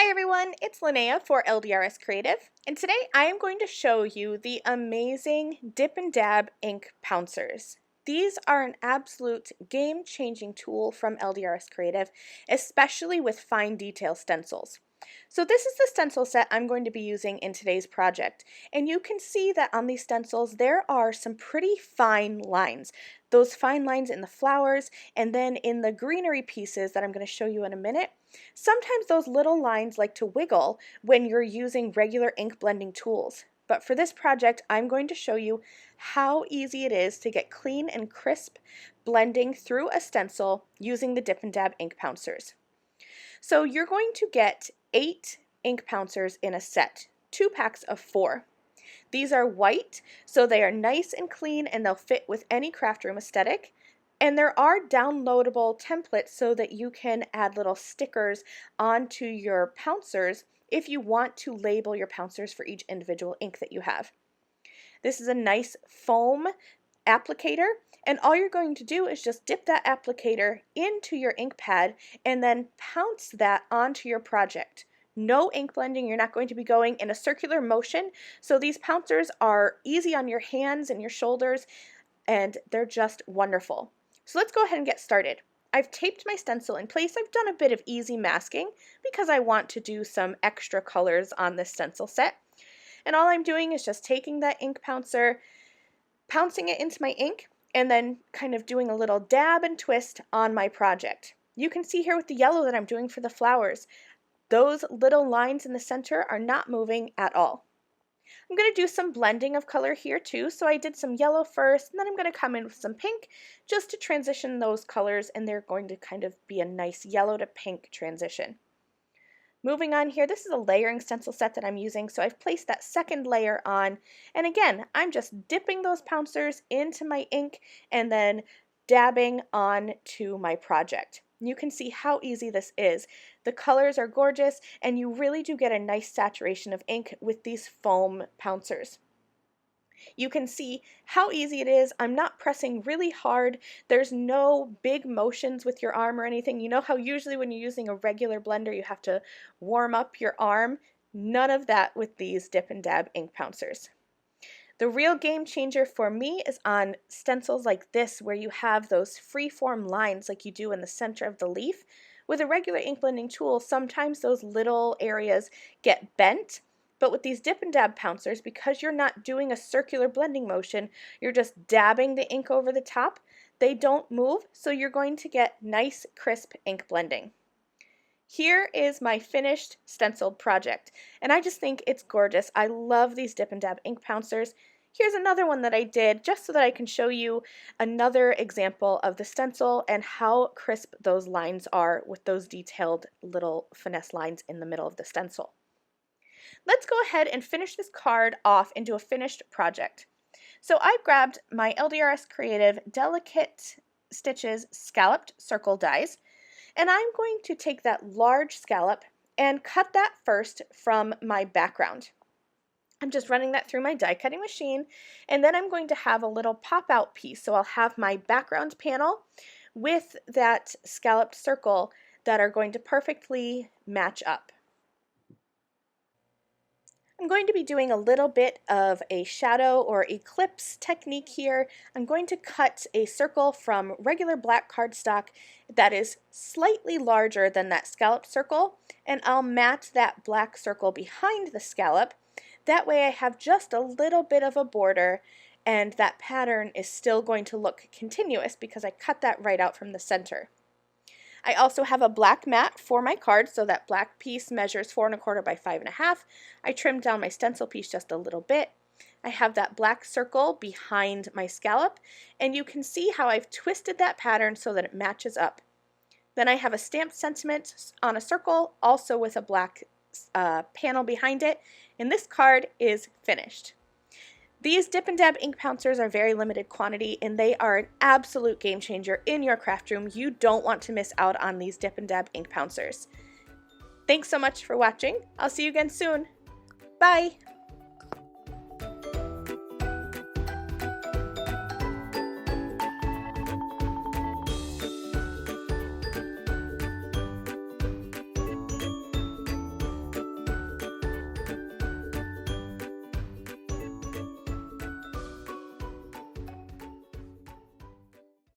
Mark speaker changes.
Speaker 1: Hi everyone, it's Linnea for LDRS Creative, and today I am going to show you the amazing Dip and Dab ink pouncers. These are an absolute game-changing tool from LDRS Creative, especially with fine detail stencils. So this is the stencil set I'm going to be using in today's project, and you can see that on these stencils there are some pretty fine lines. Those fine lines in the flowers, and then in the greenery pieces that I'm going to show you in a minute. Sometimes those little lines like to wiggle when you're using regular ink blending tools. But for this project, I'm going to show you how easy it is to get clean and crisp blending through a stencil using the Dip and Dab ink pouncers. So you're going to get 8 ink pouncers in a set, 2 packs of 4. These are white, so they are nice and clean and they'll fit with any craft room aesthetic. And there are downloadable templates so that you can add little stickers onto your pouncers if you want to label your pouncers for each individual ink that you have. This is a nice foam applicator, and all you're going to do is just dip that applicator into your ink pad and then pounce that onto your project. No ink blending, you're not going to be going in a circular motion, so these pouncers are easy on your hands and your shoulders, and they're just wonderful. So let's go ahead and get started. I've taped my stencil in place. I've done a bit of easy masking because I want to do some extra colors on this stencil set. And all I'm doing is just taking that ink pouncer, pouncing it into my ink, and then kind of doing a little dab and twist on my project. You can see here with the yellow that I'm doing for the flowers, those little lines in the center are not moving at all. I'm going to do some blending of color here too, so I did some yellow first, and then I'm going to come in with some pink just to transition those colors, and they're going to kind of be a nice yellow to pink transition. Moving on here, this is a layering stencil set that I'm using, so I've placed that second layer on, and again, I'm just dipping those pouncers into my ink and then dabbing on to my project. You can see how easy this is. The colors are gorgeous, and you really do get a nice saturation of ink with these foam pouncers. You can see how easy it is. I'm not pressing really hard. There's no big motions with your arm or anything. You know how usually when you're using a regular blender you have to warm up your arm? None of that with these Dip and Dab ink pouncers. The real game changer for me is on stencils like this, where you have those free-form lines like you do in the center of the leaf. With a regular ink blending tool, sometimes those little areas get bent, but with these Dip and Dab pouncers, because you're not doing a circular blending motion, you're just dabbing the ink over the top, they don't move, so you're going to get nice, crisp ink blending. Here is my finished stenciled project, and I just think it's gorgeous. I love these Dip and Dab ink pouncers. Here's another one that I did just so that I can show you another example of the stencil and how crisp those lines are with those detailed little finesse lines in the middle of the stencil. Let's go ahead and finish this card off into a finished project. So I grabbed my LDRS Creative Delicate Stitches Scalloped Circle dies, and I'm going to take that large scallop and cut that first from my background. I'm just running that through my die cutting machine, and then I'm going to have a little pop out piece. So I'll have my background panel with that scalloped circle that are going to perfectly match up. I'm going to be doing a little bit of a shadow or eclipse technique here. I'm going to cut a circle from regular black cardstock that is slightly larger than that scalloped circle, and I'll mat that black circle behind the scallop. That way I have just a little bit of a border, and that pattern is still going to look continuous because I cut that right out from the center. I also have a black mat for my card, so that black piece measures 4 1/4 by 5 1/2. I trimmed down my stencil piece just a little bit. I have that black circle behind my scallop, and you can see how I've twisted that pattern so that it matches up. Then I have a stamped sentiment on a circle, also with a black panel behind it, and this card is finished. These Dip and Dab ink pouncers are very limited quantity, and they are an absolute game changer in your craft room. You don't want to miss out on these Dip and Dab ink pouncers. Thanks so much for watching. I'll see you again soon. Bye!